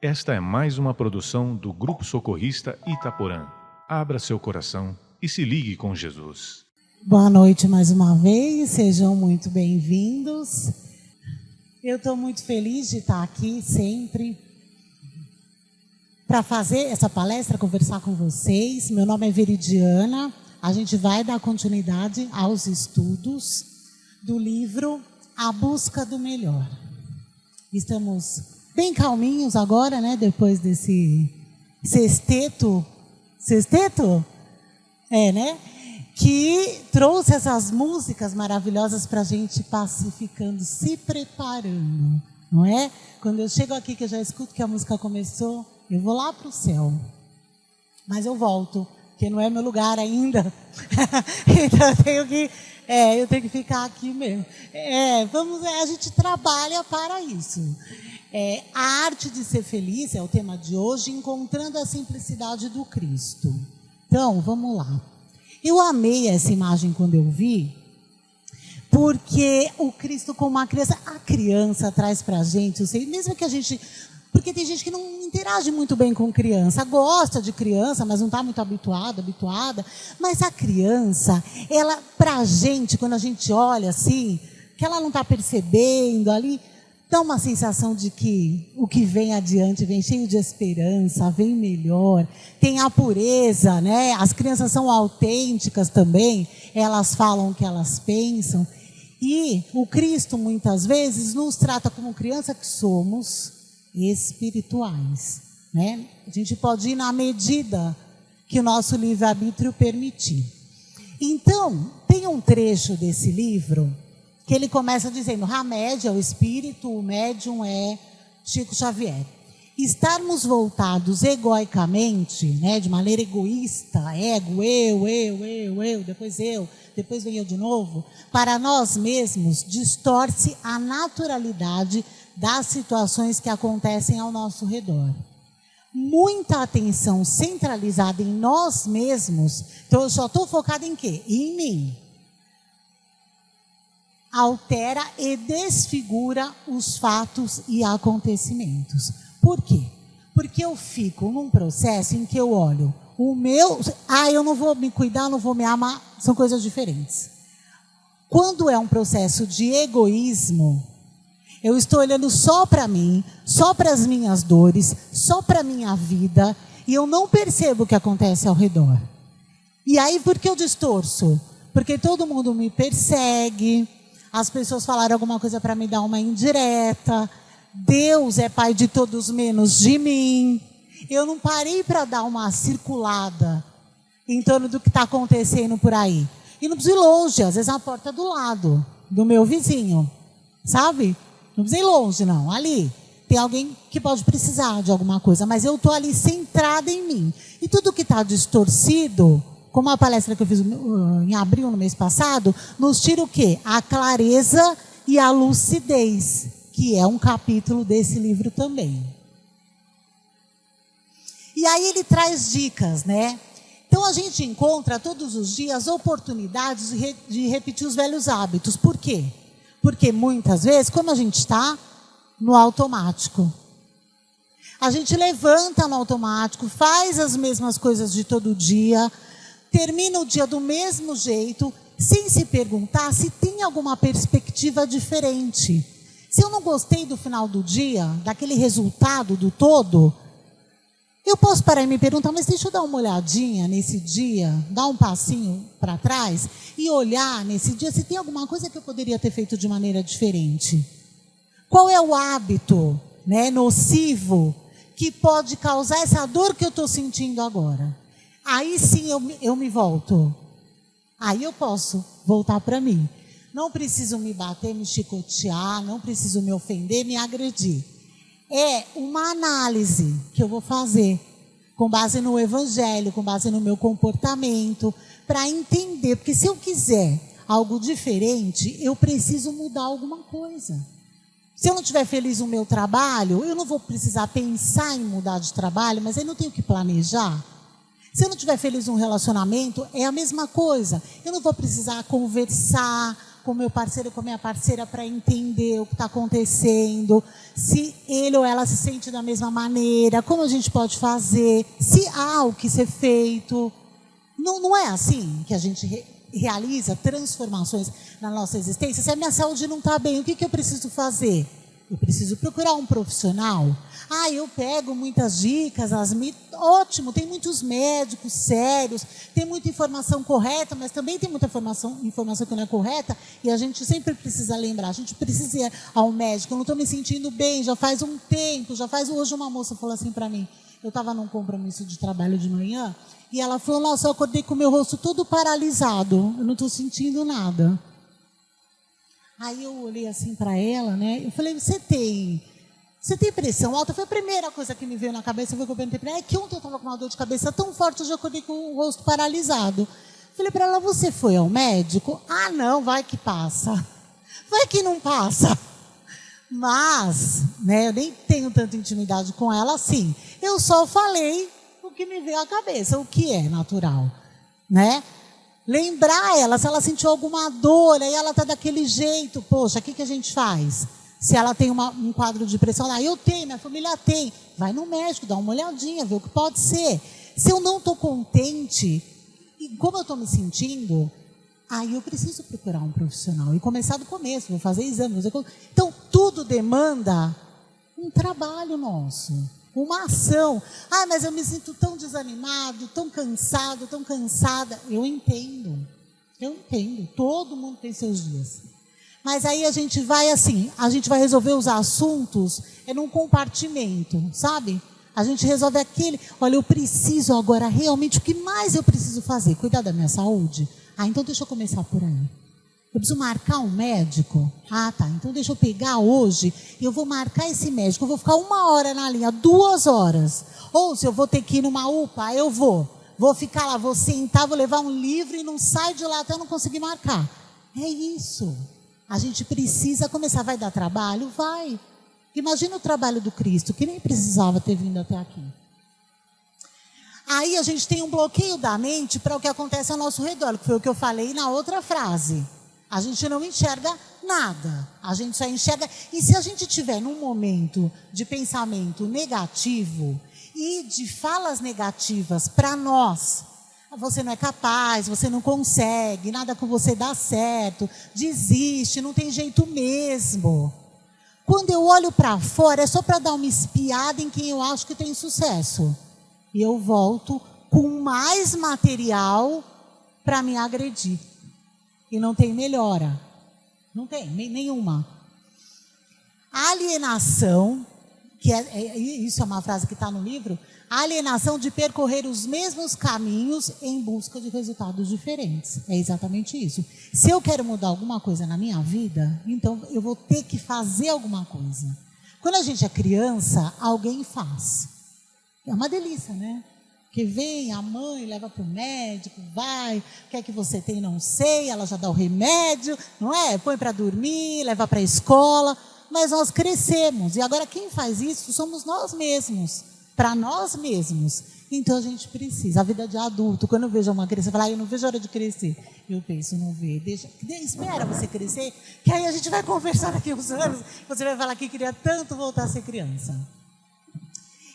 Esta é mais uma produção do Grupo Socorrista Itaporã. Abra seu coração e se ligue com Jesus. Boa noite mais uma vez, sejam muito bem-vindos. Eu estou muito feliz de estar aqui sempre para fazer essa palestra, conversar com vocês. Meu nome é Veridiana, a gente vai dar continuidade aos estudos do livro A Busca do Melhor. Estamos bem calminhos agora, né? Depois desse sexteto, né? Que trouxe essas músicas maravilhosas para a gente ir pacificando, se preparando, não é? Quando eu chego aqui, que eu já escuto que a música começou, eu vou lá para o céu. Mas eu volto, porque não é meu lugar ainda. Então eu tenho que ficar aqui mesmo. A gente trabalha para isso. A arte de ser feliz é o tema de hoje, encontrando a simplicidade do Cristo. Então, vamos lá. Eu amei essa imagem quando eu vi, porque o Cristo como uma criança, a criança traz para a gente, mesmo que a gente... Porque tem gente que não interage muito bem com criança, gosta de criança, mas não está muito habituada. Mas a criança, ela, para a gente, quando a gente olha assim, que ela não está percebendo ali, dá uma sensação de que o que vem adiante vem cheio de esperança, vem melhor, tem a pureza, né? As crianças são autênticas também, elas falam o que elas pensam. E o Cristo, muitas vezes, nos trata como criança que somos, espirituais, né? A gente pode ir na medida que o nosso livre-arbítrio permitir. Então, tem um trecho desse livro que ele começa dizendo: Hamed é o espírito, o médium é Chico Xavier. Estarmos voltados egoicamente, né, de maneira egoísta, ego, eu, depois vem eu de novo, para nós mesmos, distorce a naturalidade das situações que acontecem ao nosso redor. Muita atenção centralizada em nós mesmos, então eu só estou focada em quê? Em mim. Altera e desfigura os fatos e acontecimentos. Por quê? Porque eu fico num processo em que eu olho eu não vou me cuidar, não vou me amar, são coisas diferentes. Quando é um processo de egoísmo, eu estou olhando só para mim, só para as minhas dores, só para a minha vida, e eu não percebo o que acontece ao redor. E aí, por que eu distorço? Porque todo mundo me persegue, as pessoas falaram alguma coisa para me dar uma indireta, Deus é pai de todos menos de mim. Eu não parei para dar uma circulada em torno do que está acontecendo por aí. E não preciso ir longe, às vezes é a porta do lado, do meu vizinho, sabe? Não precisa ir longe, não. Ali tem alguém que pode precisar de alguma coisa, mas eu estou ali centrada em mim. E tudo que está distorcido, como a palestra que eu fiz em abril, no mês passado, nos tira o quê? A clareza e a lucidez, que é um capítulo desse livro também. E aí ele traz dicas, né? Então a gente encontra todos os dias oportunidades de repetir os velhos hábitos. Por quê? Porque muitas vezes, como a gente está no automático, a gente levanta no automático, faz as mesmas coisas de todo dia, termina o dia do mesmo jeito, sem se perguntar se tem alguma perspectiva diferente. Se eu não gostei do final do dia, daquele resultado do todo, eu posso parar e me perguntar, mas deixa eu dar uma olhadinha nesse dia, dar um passinho para trás e olhar nesse dia se tem alguma coisa que eu poderia ter feito de maneira diferente. Qual é o hábito, né, nocivo que pode causar essa dor que eu estou sentindo agora? Aí sim eu me volto. Aí eu posso voltar para mim. Não preciso me bater, me chicotear, não preciso me ofender, me agredir. É uma análise que eu vou fazer com base no Evangelho, com base no meu comportamento, para entender. Porque se eu quiser algo diferente, eu preciso mudar alguma coisa. Se eu não estiver feliz no meu trabalho, eu não vou precisar pensar em mudar de trabalho, mas aí não tenho que planejar. Se eu não estiver feliz num relacionamento, é a mesma coisa. Eu não vou precisar conversar, com o meu parceiro, com a minha parceira, para entender o que está acontecendo, se ele ou ela se sente da mesma maneira, como a gente pode fazer, se há o que ser feito. Não é assim que a gente realiza transformações na nossa existência? Se a minha saúde não está bem, o que eu preciso fazer? Eu preciso procurar um profissional. Eu pego muitas dicas, ótimo, tem muitos médicos sérios, tem muita informação correta, mas também tem muita informação que não é correta, e a gente sempre precisa lembrar, a gente precisa ir ao médico. Eu não estou me sentindo bem, já faz um tempo, hoje uma moça falou assim para mim, eu estava num compromisso de trabalho de manhã, e ela falou, nossa, eu acordei com o meu rosto todo paralisado, eu não estou sentindo nada. Aí eu olhei assim para ela, né? Eu falei, você tem pressão alta? Foi a primeira coisa que me veio na cabeça, foi que eu perguntei para ela, que ontem eu estava com uma dor de cabeça tão forte, eu já acordei com o rosto paralisado. Falei para ela, você foi ao médico? Não, vai que passa. Vai que não passa. Mas, né, eu nem tenho tanta intimidade com ela assim. Eu só falei o que me veio à cabeça, o que é natural, né? Lembrar ela, se ela sentiu alguma dor, aí ela está daquele jeito, poxa, o que a gente faz? Se ela tem um quadro de pressão, eu tenho, minha família tem, vai no médico, dá uma olhadinha, vê o que pode ser. Se eu não estou contente, e como eu estou me sentindo, aí eu preciso procurar um profissional, e começar do começo, vou fazer exame, então tudo demanda um trabalho nosso. Uma ação. Mas eu me sinto tão desanimado, tão cansado, tão cansada. Eu entendo. Todo mundo tem seus dias. Mas aí a gente vai resolver os assuntos num compartimento, sabe? A gente resolve aquele, olha, eu preciso agora realmente, o que mais eu preciso fazer? Cuidar da minha saúde? Então deixa eu começar por aí. Eu preciso marcar um médico? Tá, então deixa eu pegar hoje, eu vou marcar esse médico, eu vou ficar 1 hora na linha, 2 horas. Ou se eu vou ter que ir numa UPA, eu vou ficar lá, vou sentar, vou levar um livro e não saio de lá até eu não conseguir marcar. É isso. A gente precisa começar, vai dar trabalho? Vai. Imagina o trabalho do Cristo, que nem precisava ter vindo até aqui. Aí a gente tem um bloqueio da mente para o que acontece ao nosso redor, que foi o que eu falei na outra frase. A gente não enxerga nada, a gente só enxerga. E se a gente tiver num momento de pensamento negativo e de falas negativas para nós, você não é capaz, você não consegue, nada com você dá certo, desiste, não tem jeito mesmo. Quando eu olho para fora, é só para dar uma espiada em quem eu acho que tem sucesso. E eu volto com mais material para me agredir. E não tem melhora. Não tem, nenhuma. A alienação, isso é uma frase que está no livro, a alienação de percorrer os mesmos caminhos em busca de resultados diferentes. É exatamente isso. Se eu quero mudar alguma coisa na minha vida, então eu vou ter que fazer alguma coisa. Quando a gente é criança, alguém faz. É uma delícia, né? Que vem a mãe, leva para o médico, vai, o que é que você tem, não sei, ela já dá o remédio, não é? Põe para dormir, leva para a escola, mas nós crescemos, e agora quem faz isso somos nós mesmos, para nós mesmos. Então a gente precisa, a vida de adulto, quando eu vejo uma criança, eu falo, eu não vejo a hora de crescer. Eu penso, não vê, espera você crescer, que aí a gente vai conversar daqui uns anos, você vai falar que queria tanto voltar a ser criança.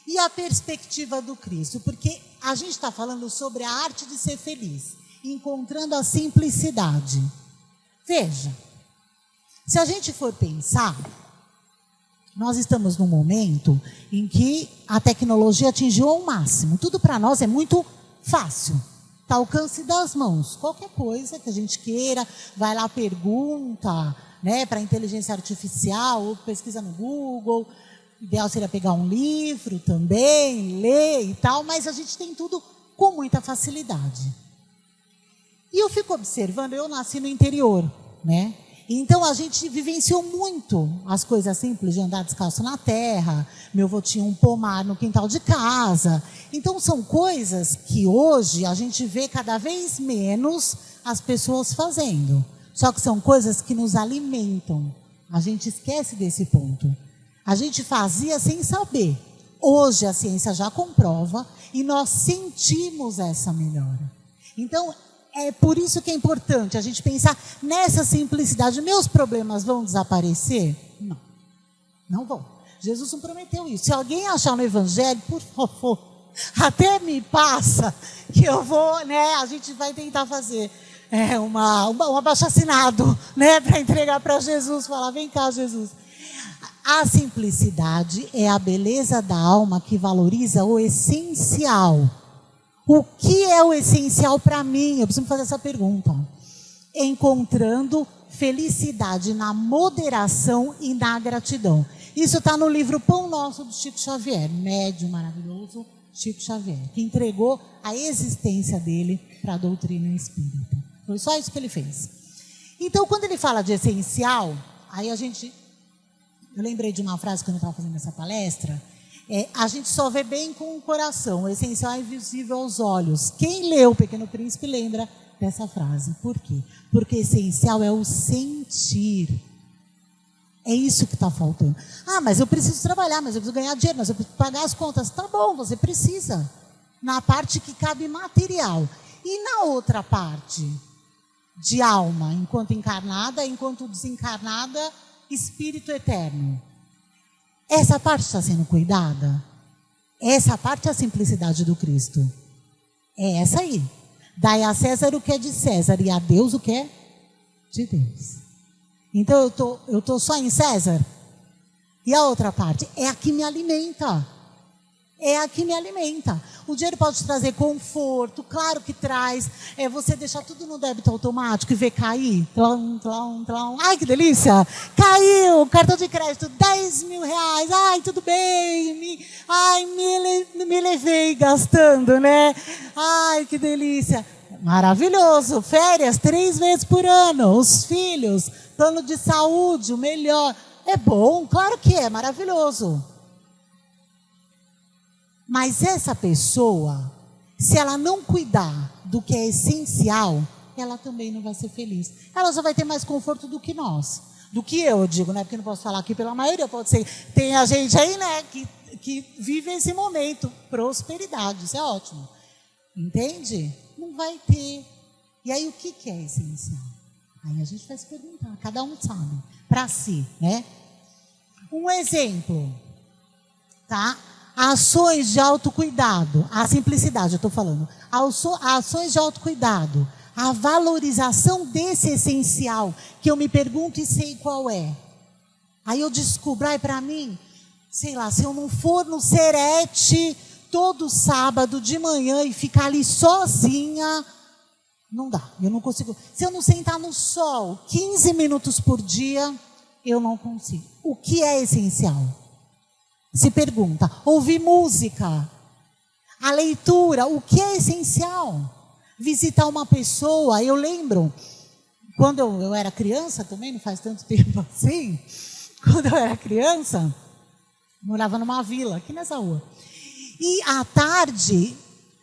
E a perspectiva do Cristo, porque a gente está falando sobre a arte de ser feliz, encontrando a simplicidade. Veja, se a gente for pensar, nós estamos num momento em que a tecnologia atingiu ao máximo. Tudo para nós é muito fácil, está ao alcance das mãos. Qualquer coisa que a gente queira, vai lá, pergunta, né, para a inteligência artificial, ou pesquisa no Google. O ideal seria pegar um livro também, ler e tal, mas a gente tem tudo com muita facilidade. E eu fico observando, eu nasci no interior, né? Então a gente vivenciou muito as coisas simples de andar descalço na terra. Meu avô tinha um pomar no quintal de casa. Então são coisas que hoje a gente vê cada vez menos as pessoas fazendo. Só que são coisas que nos alimentam. A gente esquece desse ponto. A gente fazia sem saber. Hoje a ciência já comprova e nós sentimos essa melhora. Então, É por isso que é importante a gente pensar nessa simplicidade. Meus problemas vão desaparecer? Não, não vão. Jesus não prometeu isso. Se alguém achar no Evangelho, por favor, até me passa, que eu vou, né? A gente vai tentar fazer um abaixo-assinado, né? Para entregar para Jesus, falar, vem cá, Jesus. A simplicidade é a beleza da alma que valoriza o essencial. O que é o essencial para mim? Eu preciso fazer essa pergunta. Encontrando felicidade na moderação e na gratidão. Isso está no livro Pão Nosso do Chico Xavier, médium maravilhoso Chico Xavier, que entregou a existência dele para a doutrina espírita. Foi só isso que ele fez. Então, quando ele fala de essencial, aí eu lembrei de uma frase quando eu estava fazendo essa palestra. A gente só vê bem com o coração, o essencial é invisível aos olhos. Quem leu O Pequeno Príncipe lembra dessa frase. Por quê? Porque essencial é o sentir. É isso que está faltando. Ah, mas eu preciso trabalhar, mas eu preciso ganhar dinheiro, mas eu preciso pagar as contas. Tá bom, você precisa. Na parte que cabe material. E na outra parte, de alma, enquanto encarnada, enquanto desencarnada, espírito eterno. Essa parte está sendo cuidada? Essa parte é a simplicidade do Cristo. É essa aí. Dai a César o que é de César e a Deus o que é de Deus. Então eu tô só em César? E a outra parte? É a que me alimenta. É a que me alimenta. O dinheiro pode trazer conforto, claro que traz. É você deixar tudo no débito automático e ver cair. Tlão. Ai, que delícia! Caiu, cartão de crédito, 10 mil reais. Ai, tudo bem. Me levei gastando, né? Ai, que delícia. Maravilhoso. Férias 3 vezes por ano. Os filhos, plano de saúde, o melhor. É bom, claro que é, maravilhoso. Mas essa pessoa, se ela não cuidar do que é essencial, ela também não vai ser feliz. Ela só vai ter mais conforto do que nós. Do que eu digo, né? Porque não posso falar aqui pela maioria, pode ser. Tem a gente aí, né, que vive esse momento. Prosperidade, isso é ótimo. Entende? Não vai ter. E aí o que é essencial? Aí a gente vai se perguntar, cada um sabe. Para si, né? Um exemplo, tá? Ações de autocuidado, a simplicidade eu estou falando, ações de autocuidado, a valorização desse essencial, que eu me pergunto e sei qual é. Aí eu descubro, para mim, sei lá, se eu não for no Serete todo sábado de manhã e ficar ali sozinha, não dá, eu não consigo. Se eu não sentar no sol 15 minutos por dia, eu não consigo. O que é essencial? Se pergunta, ouvir música, a leitura, o que é essencial? Visitar uma pessoa, eu lembro, quando eu era criança, também não faz tanto tempo assim, quando eu era criança, morava numa vila, aqui nessa rua, e à tarde,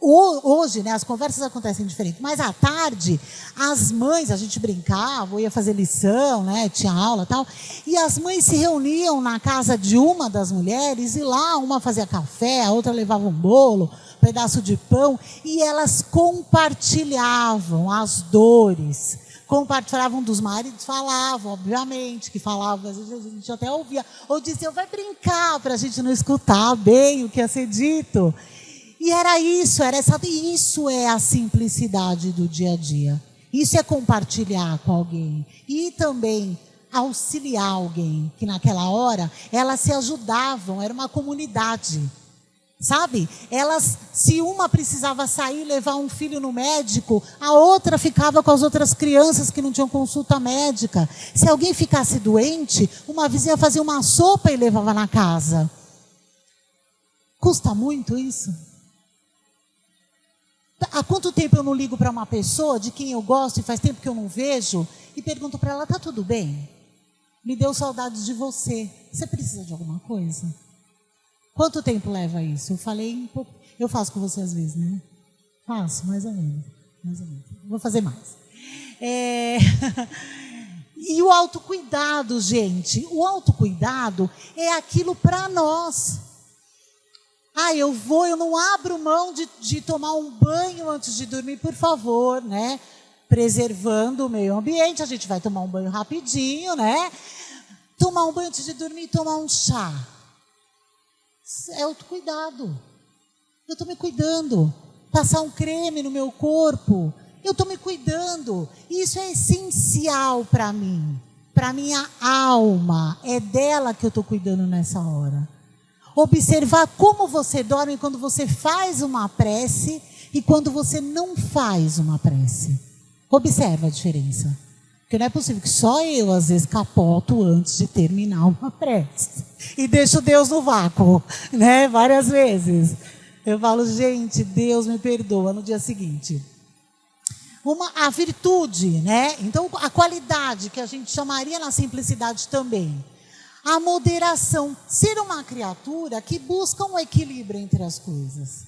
hoje, né, as conversas acontecem diferente, mas à tarde, as mães, a gente brincava, ia fazer lição, né, tinha aula e tal, e as mães se reuniam na casa de uma das mulheres, e lá uma fazia café, a outra levava um bolo, um pedaço de pão, e elas compartilhavam as dores, compartilhavam dos maridos, falavam, obviamente, que falavam, às vezes a gente até ouvia, ou diziam, vai brincar, para a gente não escutar bem o que ia ser dito. E era isso, isso é a simplicidade do dia a dia. Isso é compartilhar com alguém. E também auxiliar alguém, que naquela hora, elas se ajudavam, era uma comunidade. Sabe? Elas, se uma precisava sair, levar um filho no médico, a outra ficava com as outras crianças que não tinham consulta médica. Se alguém ficasse doente, uma vizinha fazia uma sopa e levava na casa. Custa muito isso? Há quanto tempo eu não ligo para uma pessoa de quem eu gosto e faz tempo que eu não vejo e pergunto para ela, tá tudo bem? Me deu saudades de você. Você precisa de alguma coisa? Quanto tempo leva isso? Eu falei um pouco. Eu faço com você às vezes, né? Faço, mais ou menos. Vou fazer mais. E o autocuidado, gente. O autocuidado é aquilo para nós. Eu não abro mão de tomar um banho antes de dormir, por favor, né? preservando o meio ambiente. A gente vai tomar um banho rapidinho, né? Tomar um banho antes de dormir, tomar um chá. É autocuidado. Eu estou me cuidando. Passar um creme no meu corpo. Eu estou me cuidando. Isso é essencial para mim. Para minha alma. É dela que eu estou cuidando nessa hora. Observar como você dorme quando você faz uma prece e quando você não faz uma prece. Observa a diferença. Porque não é possível que só eu, às vezes, capoto antes de terminar uma prece. E deixo Deus no vácuo, né? Várias vezes. Eu falo, gente, Deus me perdoa no dia seguinte. A virtude, né? Então, a qualidade, que a gente chamaria na simplicidade também. A moderação. Ser uma criatura que busca um equilíbrio entre as coisas.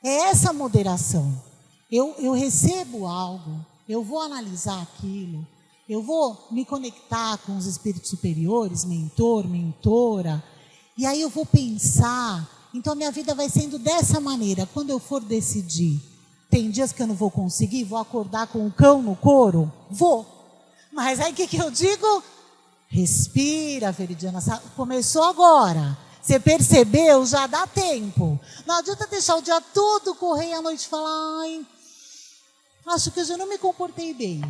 É essa moderação. Eu recebo algo, eu vou analisar aquilo, eu vou me conectar com os espíritos superiores, mentor, mentora, e aí eu vou pensar. Então a minha vida vai sendo dessa maneira. Quando eu for decidir, tem dias que eu não vou conseguir, vou acordar com o cão no couro? Vou. Mas aí o que eu digo? Respira, Veridiana, começou agora. Você percebeu? Já dá tempo. Não adianta deixar o dia todo correr e à noite falar, ai, acho que eu já não me comportei bem.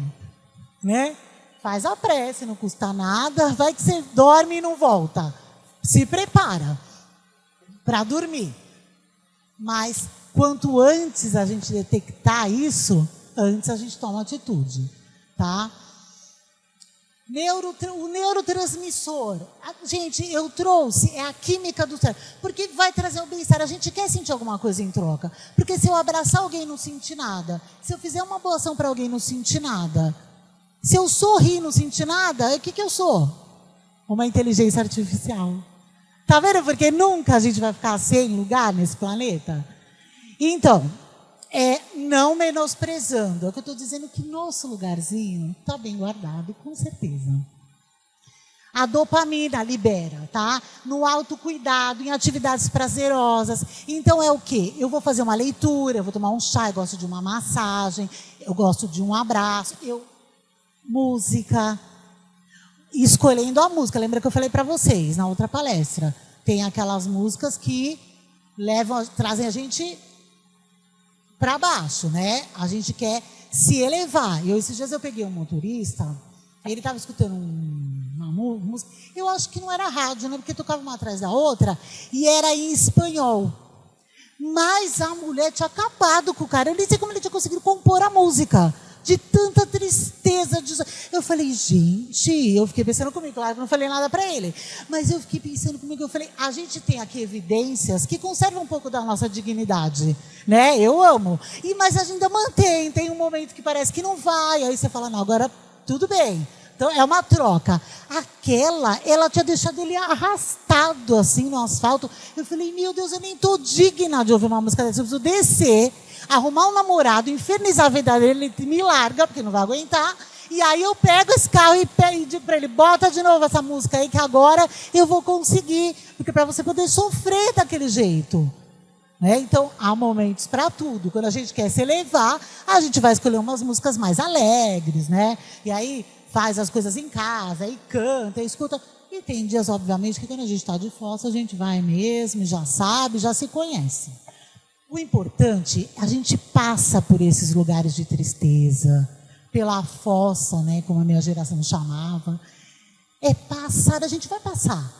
Né? Faz a prece, não custa nada, vai que você dorme e não volta. Se prepara para dormir. Mas quanto antes a gente detectar isso, antes a gente toma atitude, tá? O neurotransmissor. Gente, eu trouxe, é a química do cérebro. Porque vai trazer o bem-estar. A gente quer sentir alguma coisa em troca. Porque se eu abraçar alguém e não sentir nada, se eu fizer uma boa ação para alguém e não sentir nada, se eu sorrir e não sentir nada, o que eu sou? Uma inteligência artificial. Tá vendo? Porque nunca a gente vai ficar sem lugar nesse planeta. Então, não menosprezando. É o que eu estou dizendo, que nosso lugarzinho está bem guardado, com certeza. A dopamina libera, tá? No autocuidado, em atividades prazerosas. Então é o quê? Eu vou fazer uma leitura, eu vou tomar um chá, eu gosto de uma massagem, eu gosto de um abraço, música. Escolhendo a música. Lembra que eu falei para vocês na outra palestra? Tem aquelas músicas que trazem a gente para baixo, né? A gente quer se elevar. Esses dias eu peguei um motorista, ele estava escutando uma música, eu acho que não era rádio, né? Porque tocava uma atrás da outra, e era em espanhol. Mas a mulher tinha acabado com o cara. Eu nem sei como ele tinha conseguido compor a música. De tanta tristeza. Eu falei, gente, eu fiquei pensando comigo, claro que não falei nada para ele, mas eu fiquei pensando comigo, eu falei, a gente tem aqui evidências que conservam um pouco da nossa dignidade, né? Eu amo. Mas a gente ainda mantém, tem um momento que parece que não vai, aí você fala, não, agora tudo bem. Então é uma troca. Ela tinha deixado ele arrastado assim no asfalto. Eu falei, meu Deus, eu nem estou digna de ouvir uma música dessa, eu preciso descer, arrumar um namorado, infernizar a vida dele, ele me larga, porque não vai aguentar. E aí eu pego esse carro e digo para ele, bota de novo essa música aí, que agora eu vou conseguir. Porque para você poder sofrer daquele jeito. Né? Então, há momentos para tudo. Quando a gente quer se elevar, a gente vai escolher umas músicas mais alegres, né? E aí faz as coisas em casa, aí canta, escuta. E tem dias, obviamente, que quando a gente está de fossa, a gente vai mesmo, já sabe, já se conhece. O importante, a gente passa por esses lugares de tristeza, pela fossa, né, como a minha geração chamava. É passar, a gente vai passar.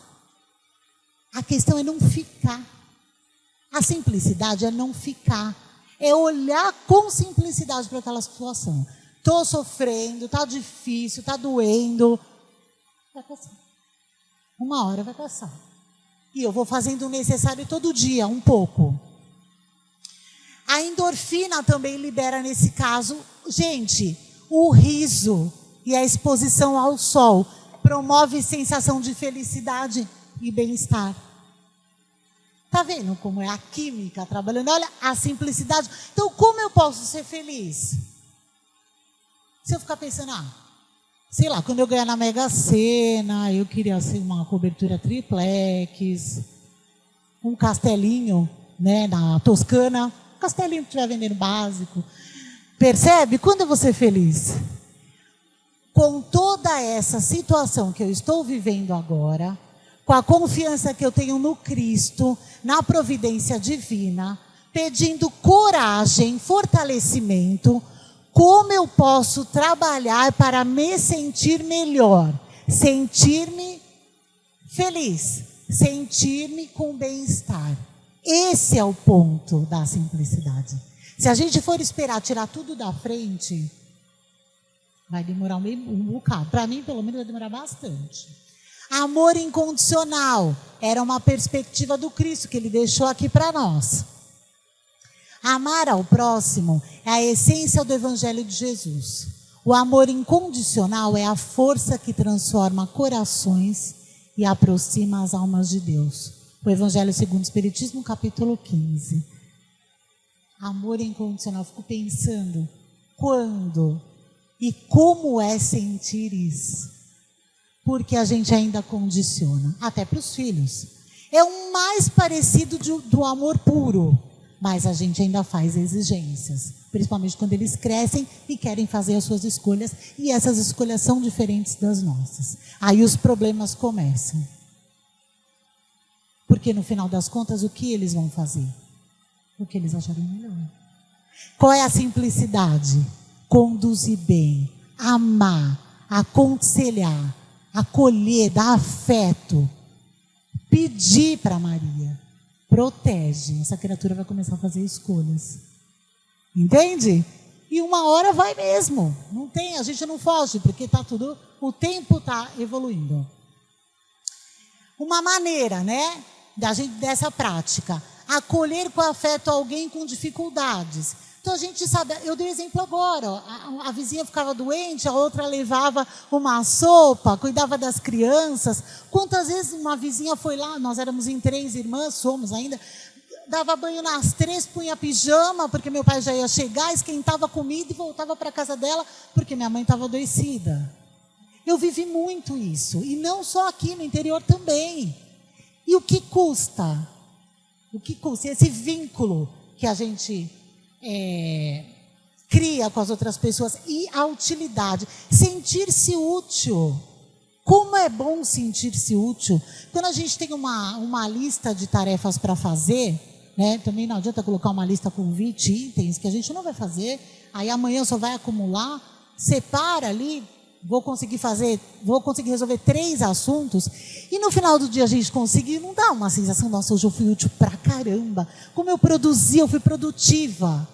A questão é não ficar. A simplicidade é não ficar. É olhar com simplicidade para aquela situação. Estou sofrendo, está difícil, está doendo. Vai passar. Uma hora vai passar. E eu vou fazendo o necessário todo dia, um pouco. A endorfina também libera nesse caso. Gente, o riso e a exposição ao sol promove sensação de felicidade e bem-estar. Tá vendo como é a química trabalhando? Olha, a simplicidade. Então, como eu posso ser feliz? Se eu ficar pensando, sei lá, quando eu ganhar na Mega Sena, eu queria ser uma cobertura triplex, um castelinho, né, na Toscana, castelinho que estiver vendendo básico. Percebe? Quando eu vou ser feliz? Com toda essa situação que eu estou vivendo agora, com a confiança que eu tenho no Cristo, na providência divina, pedindo coragem, fortalecimento, como eu posso trabalhar para me sentir melhor, sentir-me feliz, sentir-me com bem-estar. Esse é o ponto da simplicidade. Se a gente for esperar tirar tudo da frente, vai demorar um bocado. Para mim, pelo menos, vai demorar bastante. Amor incondicional era uma perspectiva do Cristo que ele deixou aqui para nós. Amar ao próximo é a essência do Evangelho de Jesus. O amor incondicional é a força que transforma corações e aproxima as almas de Deus. O Evangelho segundo o Espiritismo, capítulo 15. Amor incondicional. Fico pensando, quando e como é sentir isso? Porque a gente ainda condiciona, até para os filhos. É o mais parecido do amor puro, mas a gente ainda faz exigências, principalmente quando eles crescem e querem fazer as suas escolhas, e essas escolhas são diferentes das nossas. Aí os problemas começam. Porque no final das contas, o que eles vão fazer? O que eles acharem melhor. Qual é a simplicidade? Conduzir bem, amar, aconselhar, acolher, dar afeto, pedir para Maria, protege. Essa criatura vai começar a fazer escolhas. Entende? E uma hora vai mesmo. Não tem, a gente não foge, porque tá tudo, o tempo está evoluindo. Uma maneira, né, dessa prática, acolher com afeto alguém com dificuldades. Então a gente sabe, eu dei exemplo agora, ó, a vizinha ficava doente, a outra levava uma sopa, cuidava das crianças. Quantas vezes uma vizinha foi lá, nós éramos em 3 irmãs, somos ainda, dava banho nas 3, punha pijama, porque meu pai já ia chegar, esquentava comida e voltava para a casa dela, porque minha mãe estava adoecida. Eu vivi muito isso, e não só aqui, no interior também. E o que custa? O que custa? Esse vínculo que a gente cria com as outras pessoas, e a utilidade, sentir-se útil. Como é bom sentir-se útil. Quando a gente tem uma lista de tarefas para fazer, né, também não adianta colocar uma lista com 20 itens que a gente não vai fazer, aí amanhã só vai acumular, separa ali, vou conseguir resolver 3 assuntos, e no final do dia a gente conseguir, não dá uma sensação, nossa, hoje eu fui útil pra caramba, como eu produzi, eu fui produtiva.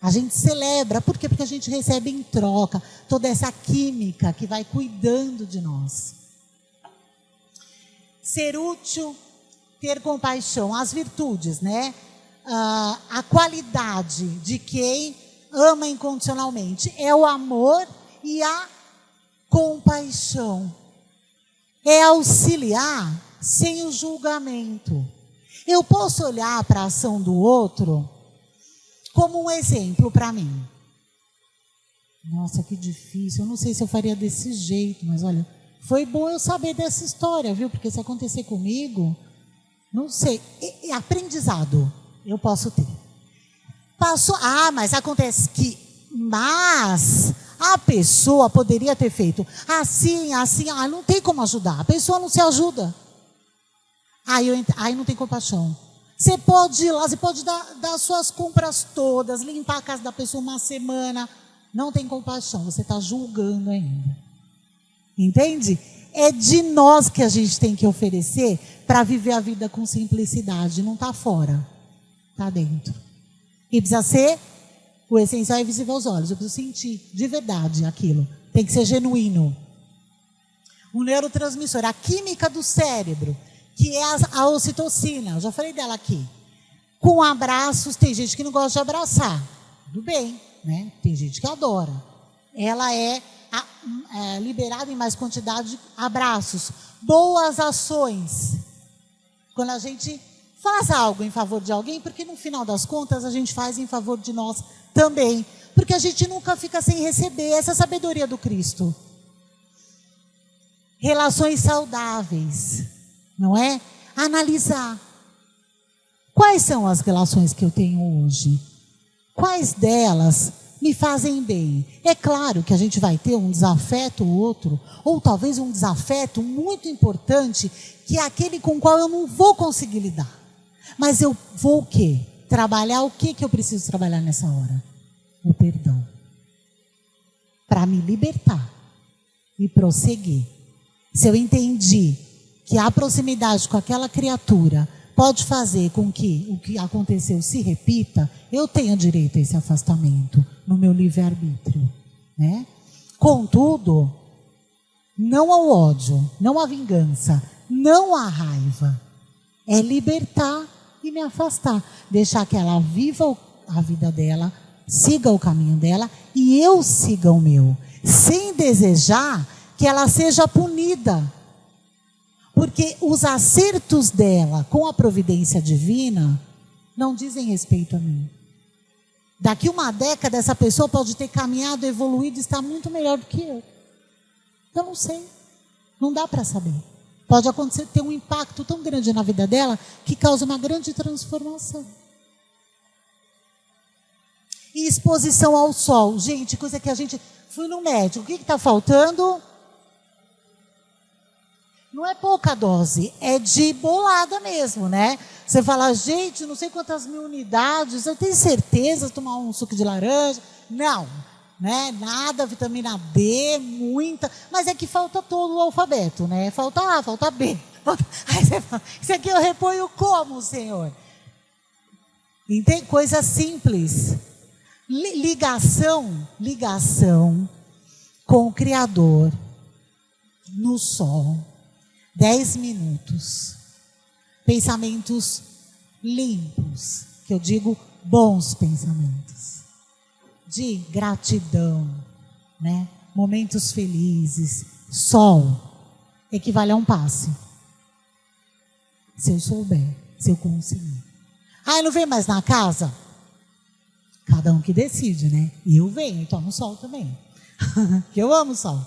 A gente celebra, por quê? Porque a gente recebe em troca toda essa química que vai cuidando de nós. Ser útil, ter compaixão, as virtudes, né? A qualidade de quem ama incondicionalmente é o amor e a compaixão. É auxiliar sem o julgamento. Eu posso olhar para a ação do outro como um exemplo para mim. Nossa, que difícil. Eu não sei se eu faria desse jeito, mas olha, foi bom eu saber dessa história, viu? Porque se acontecer comigo, não sei. Aprendizado eu posso ter. Passou, mas acontece que, mas a pessoa poderia ter feito assim, não tem como ajudar. A pessoa não se ajuda. Aí não tem compaixão. Você pode ir lá, você pode dar suas compras todas, limpar a casa da pessoa uma semana. Não tem compaixão, você está julgando ainda. Entende? É de nós que a gente tem que oferecer para viver a vida com simplicidade. Não está fora, está dentro. E precisa ser, o essencial é visível aos olhos. Eu preciso sentir de verdade aquilo. Tem que ser genuíno. O neurotransmissor, a química do cérebro, que é a ocitocina, eu já falei dela aqui. Com abraços, tem gente que não gosta de abraçar. Tudo bem, né? Tem gente que adora. Ela é liberada em mais quantidade de abraços. Boas ações. Quando a gente faz algo em favor de alguém, porque no final das contas a gente faz em favor de nós também. Porque a gente nunca fica sem receber. Essa é a sabedoria do Cristo. Relações saudáveis. Não é? Analisar. Quais são as relações que eu tenho hoje? Quais delas me fazem bem. É claro que a gente vai ter um desafeto ou outro, ou talvez um desafeto muito importante, que é aquele com o qual eu não vou conseguir lidar. Mas eu vou o quê? Trabalhar o que eu preciso trabalhar nessa hora? O perdão. Para me libertar e prosseguir. Se eu entendi que a proximidade com aquela criatura pode fazer com que o que aconteceu se repita, eu tenho direito a esse afastamento no meu livre-arbítrio, né? Contudo, não ao ódio, não à vingança, não à raiva. É libertar e me afastar. Deixar que ela viva a vida dela, siga o caminho dela e eu siga o meu. Sem desejar que ela seja punida. Porque os acertos dela com a providência divina não dizem respeito a mim. Daqui uma década, essa pessoa pode ter caminhado, evoluído, estar muito melhor do que eu. Eu não sei. Não dá para saber. Pode acontecer, ter um impacto tão grande na vida dela que causa uma grande transformação. E exposição ao sol. Gente, coisa que a gente... Fui no médico. O que está faltando? Não é pouca dose, é de bolada mesmo, né? Você fala, gente, não sei quantas mil unidades, eu tenho certeza de tomar um suco de laranja. Não, né? Nada, vitamina D, muita. Mas é que falta todo o alfabeto, né? Falta A, falta B. Aí você fala, isso aqui eu reponho como, Senhor? Entende? Coisa simples. Ligação com o Criador no sol. 10 minutos, pensamentos limpos, que eu digo bons pensamentos, de gratidão, né? Momentos felizes, sol, equivale a um passe. Se eu souber, se eu conseguir. Ah, não vem mais na casa? Cada um que decide, né? E eu venho e tomo sol também, que eu amo sol.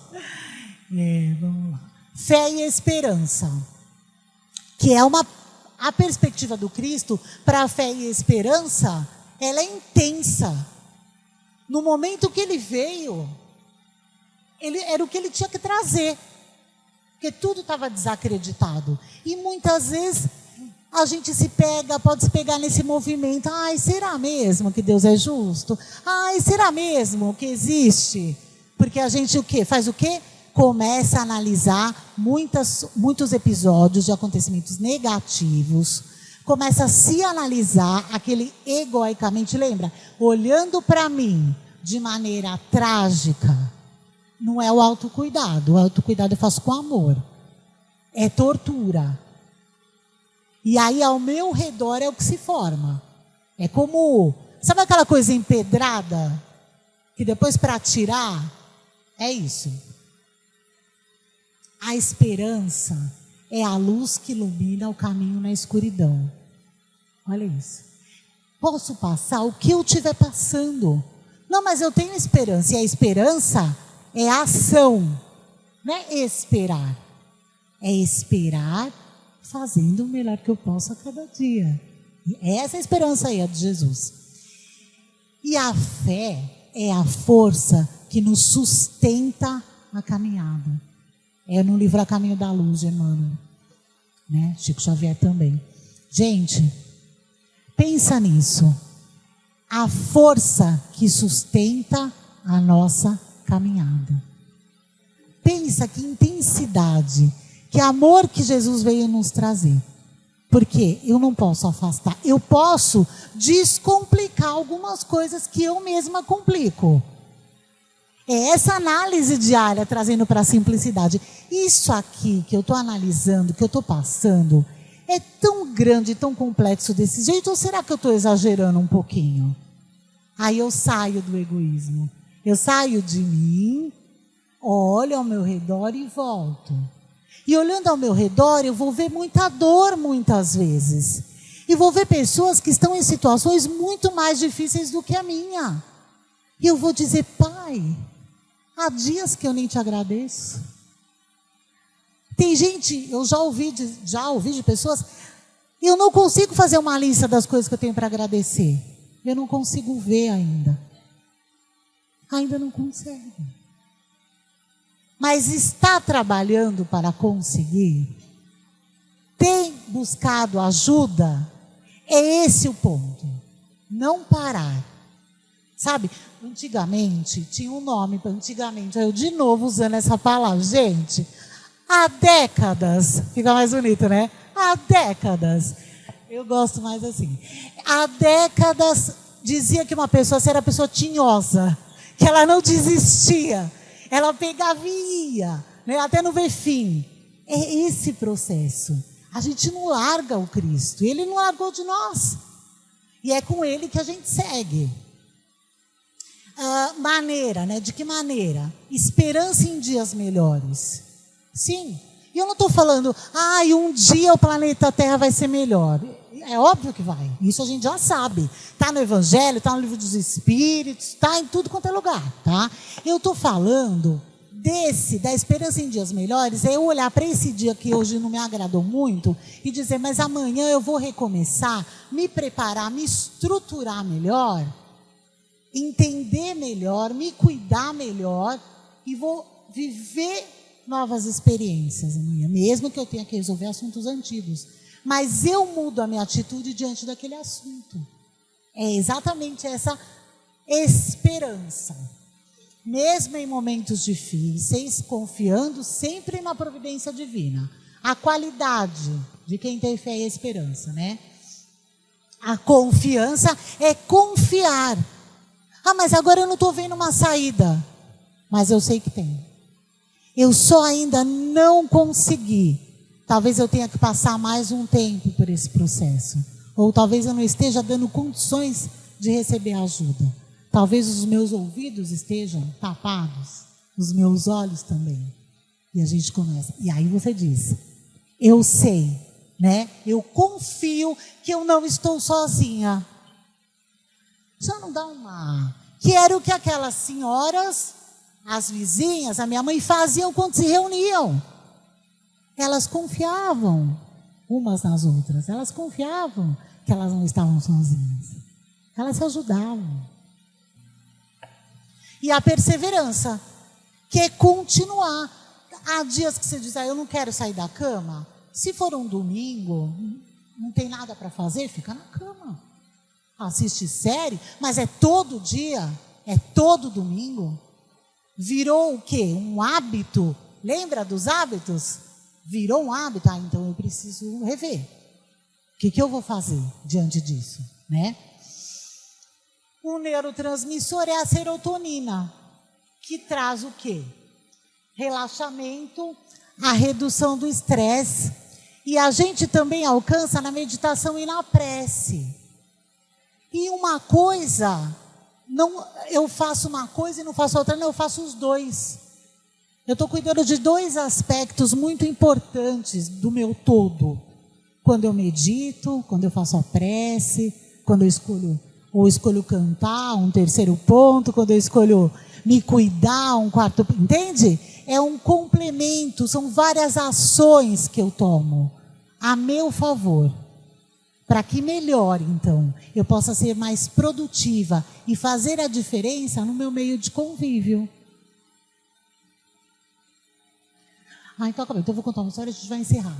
Vamos lá. Fé e esperança, que é a perspectiva do Cristo para a fé e esperança, ela é intensa. No momento que ele veio, era o que ele tinha que trazer, porque tudo estava desacreditado. E muitas vezes a gente pode se pegar nesse movimento. Ai, será mesmo que Deus é justo? Ai, será mesmo que existe? Porque a gente o quê? Faz o quê? Começa a analisar muitos episódios de acontecimentos negativos, começa a se analisar aquele egoicamente, lembra? Olhando para mim de maneira trágica, não é o autocuidado eu faço com amor, é tortura. E aí ao meu redor é o que se forma, é como, sabe aquela coisa empedrada, que depois para tirar, é isso. A esperança é a luz que ilumina o caminho na escuridão. Olha isso. Posso passar o que eu estiver passando. Não, mas eu tenho esperança. E a esperança é ação. Não é esperar. É esperar fazendo o melhor que eu posso a cada dia. Essa é a esperança aí, a de Jesus. E a fé é a força que nos sustenta a caminhada. É no livro A Caminho da Luz, de Emmanuel, né? Chico Xavier também. Gente, pensa nisso. A força que sustenta a nossa caminhada. Pensa que intensidade, que amor que Jesus veio nos trazer. Porque eu não posso afastar. Eu posso descomplicar algumas coisas que eu mesma complico. É essa análise diária trazendo para a simplicidade. Isso aqui que eu estou analisando, que eu estou passando, é tão grande, tão complexo desse jeito, ou será que eu estou exagerando um pouquinho? Aí eu saio do egoísmo. Eu saio de mim, olho ao meu redor e volto. E olhando ao meu redor, eu vou ver muita dor muitas vezes. E vou ver pessoas que estão em situações muito mais difíceis do que a minha. E eu vou dizer, Pai, há dias que eu nem te agradeço. Tem gente, eu já ouvi de pessoas, eu não consigo fazer uma lista das coisas que eu tenho para agradecer. Eu não consigo ver ainda. Ainda não consegue. Mas está trabalhando para conseguir? Tem buscado ajuda? É esse o ponto. Não parar. Sabe, antigamente, tinha um nome para antigamente, eu de novo usando essa palavra. Gente, há décadas, fica mais bonito, né? Há décadas, eu gosto mais assim. Há décadas, dizia que uma pessoa, se era pessoa tinhosa, que ela não desistia, ela pegava e ia, né? Até não ver fim. É esse processo. A gente não larga o Cristo, Ele não largou de nós. E é com Ele que a gente segue. Maneira, né? De que maneira? Esperança em dias melhores. Sim. E eu não estou falando, um dia o planeta Terra vai ser melhor. É óbvio que vai. Isso a gente já sabe. Está no Evangelho, está no Livro dos Espíritos, está em tudo quanto é lugar, tá? Eu estou falando da esperança em dias melhores, é eu olhar para esse dia que hoje não me agradou muito e dizer, mas amanhã eu vou recomeçar, me preparar, me estruturar melhor, entender melhor, me cuidar melhor e vou viver novas experiências amanhã, mesmo que eu tenha que resolver assuntos antigos. Mas eu mudo a minha atitude diante daquele assunto. É exatamente essa esperança. Mesmo em momentos difíceis, confiando sempre na providência divina. A qualidade de quem tem fé e esperança, né? A confiança é confiar. Mas agora eu não estou vendo uma saída. Mas eu sei que tem. Eu só ainda não consegui. Talvez eu tenha que passar mais um tempo por esse processo. Ou talvez eu não esteja dando condições de receber ajuda. Talvez os meus ouvidos estejam tapados. Os meus olhos também. E a gente começa. E aí você diz, eu sei, né? Eu confio que eu não estou sozinha. Já não dá uma... Que era o que aquelas senhoras, as vizinhas, a minha mãe faziam quando se reuniam. Elas confiavam umas nas outras. Elas confiavam que elas não estavam sozinhas. Elas se ajudavam. E a perseverança, que é continuar. Há dias que você diz, eu não quero sair da cama. Se for um domingo, não tem nada para fazer, fica na cama. Assiste série, mas é todo dia, é todo domingo. Virou o quê? Um hábito. Lembra dos hábitos? Virou um hábito. Então eu preciso rever. O que eu vou fazer diante disso, né? O neurotransmissor é a serotonina, que traz o quê? Relaxamento, a redução do estresse. E a gente também alcança na meditação e na prece. E uma coisa, eu faço uma coisa e não faço outra, não, eu faço os dois. Eu estou cuidando de dois aspectos muito importantes do meu todo. Quando eu medito, quando eu faço a prece, quando eu escolho cantar, um terceiro ponto, quando eu escolho me cuidar, um quarto, entende? É um complemento, são várias ações que eu tomo a meu favor, para que melhore, então, eu possa ser mais produtiva e fazer a diferença no meu meio de convívio. Então acabou. Então eu vou contar uma história e a gente vai encerrar.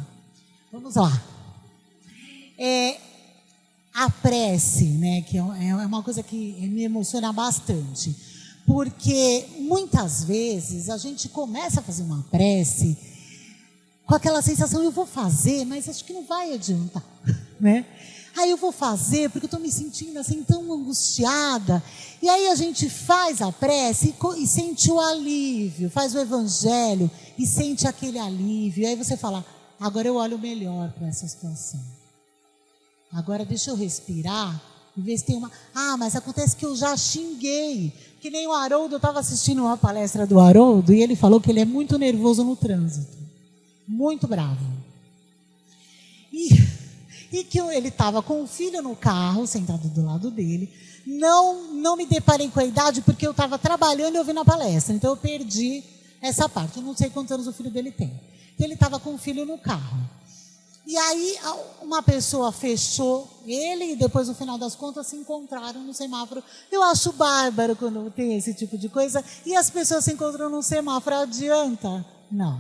Vamos lá. A prece, né, que é uma coisa que me emociona bastante, porque muitas vezes a gente começa a fazer uma prece com aquela sensação, eu vou fazer, mas acho que não vai adiantar, né? Aí eu vou fazer porque eu estou me sentindo assim tão angustiada. E aí a gente faz a prece e sente o alívio, faz o evangelho e sente aquele alívio. E aí você fala, agora eu olho melhor para essa situação. Agora deixa eu respirar e ver se tem uma... mas acontece que eu já xinguei. Que nem o Haroldo, eu estava assistindo uma palestra do Haroldo e ele falou que ele é muito nervoso no trânsito. Muito bravo. E que ele estava com o filho no carro, sentado do lado dele. Não me deparei com a idade porque eu estava trabalhando e ouvindo a palestra. Então eu perdi essa parte. Eu não sei quantos anos o filho dele tem. Então ele estava com o filho no carro. E aí uma pessoa fechou ele e depois, no final das contas, se encontraram no semáforo. Eu acho bárbaro quando tem esse tipo de coisa. E as pessoas se encontram no semáforo. Adianta? Não.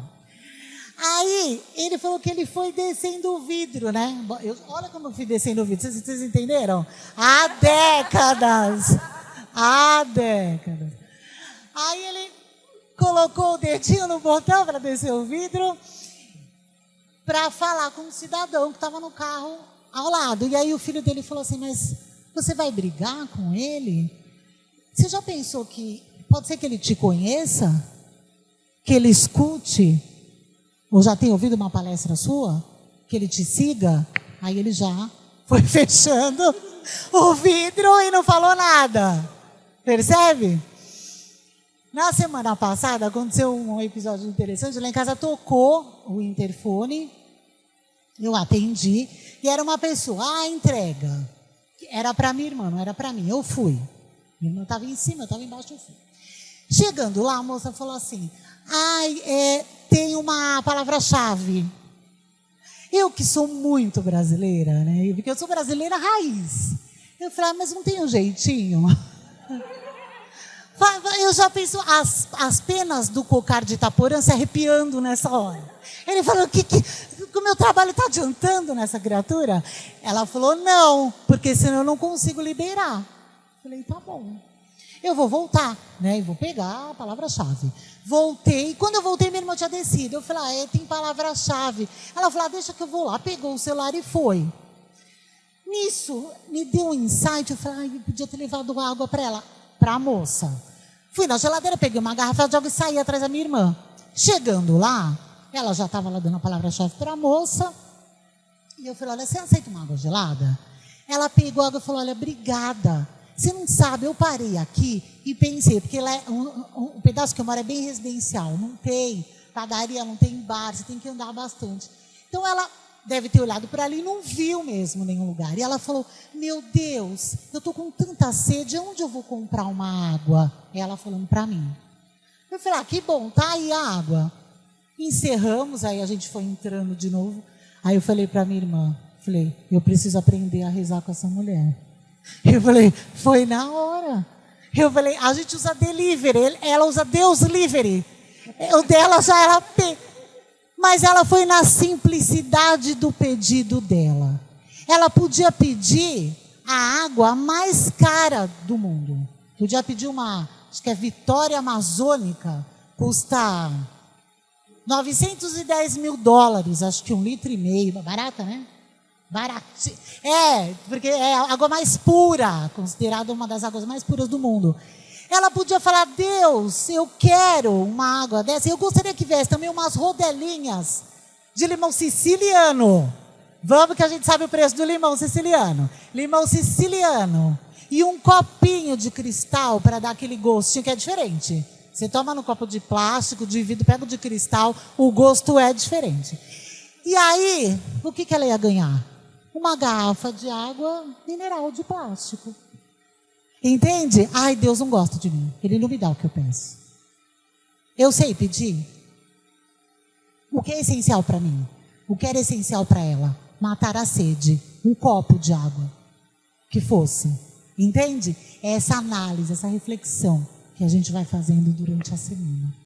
Aí ele falou que ele foi descendo o vidro, né? Olha como eu fui descendo o vidro. Vocês entenderam? Há décadas. Há décadas. Aí ele colocou o dedinho no botão para descer o vidro, para falar com um cidadão que estava no carro ao lado. E aí o filho dele falou assim, mas você vai brigar com ele? Você já pensou que pode ser que ele te conheça? Que ele escute? Ou já tenha ouvido uma palestra sua? Que ele te siga? Aí ele já foi fechando o vidro e não falou nada. Percebe? Na semana passada aconteceu um episódio interessante. Lá em casa tocou o interfone. Eu atendi e era uma pessoa, entrega. Era para minha irmã, não era para mim. Eu fui. Minha irmã estava em cima, eu estava embaixo, eu fui. Chegando lá, a moça falou assim, tem uma palavra-chave. Eu que sou muito brasileira, né? Porque eu sou brasileira raiz. Eu falei, mas não tem um jeitinho? Eu já penso as penas do cocar de Itaporã se arrepiando nessa hora. Ele falou, que o meu trabalho está adiantando nessa criatura? Ela falou, não, porque senão eu não consigo liberar. Eu falei, tá bom. Eu vou voltar, né? E vou pegar a palavra-chave. Voltei, quando eu voltei, minha irmã tinha descido. Eu falei, tem palavra-chave. Ela falou, deixa que eu vou lá. Pegou o celular e foi. Nisso, me deu um insight. Eu falei, eu podia ter levado água para ela, para a moça. Fui na geladeira, peguei uma garrafa de água e saí atrás da minha irmã. Chegando lá, ela já estava lá dando a palavra-chave para a moça. E eu falei, olha, você aceita uma água gelada? Ela pegou a água e falou, olha, obrigada. Você não sabe, eu parei aqui e pensei, porque lá um pedaço que eu moro é bem residencial. Não tem padaria, não tem bar, você tem que andar bastante. Então ela deve ter olhado para ali e não viu mesmo nenhum lugar. E ela falou, meu Deus, eu estou com tanta sede, onde eu vou comprar uma água? Ela falando para mim. Eu falei, que bom, tá aí a água. Encerramos, aí a gente foi entrando de novo. Aí eu falei para minha irmã, eu preciso aprender a rezar com essa mulher. Eu falei, foi na hora. Eu falei, a gente usa delivery, ela usa Deus Delivery. O dela já era... Mas ela foi na simplicidade do pedido dela. Ela podia pedir a água mais cara do mundo. Podia pedir acho que é Vitória Amazônica, custa $910 mil, acho que 1,5 litro, barata, né? Barata. Porque é a água mais pura, considerada uma das águas mais puras do mundo. Ela podia falar, Deus, eu quero uma água dessa. Eu gostaria que viesse também umas rodelinhas de limão siciliano. Vamos que a gente sabe o preço do limão siciliano. Limão siciliano. E um copinho de cristal para dar aquele gostinho que é diferente. Você toma no copo de plástico, de vidro, pega o de cristal, o gosto é diferente. E aí, o que ela ia ganhar? Uma garrafa de água mineral de plástico. Entende? Ai, Deus não gosta de mim. Ele não me dá o que eu peço. Eu sei pedir. O que é essencial para mim? O que era essencial para ela? Matar a sede. Um copo de água. Que fosse. Entende? É essa análise, essa reflexão que a gente vai fazendo durante a semana.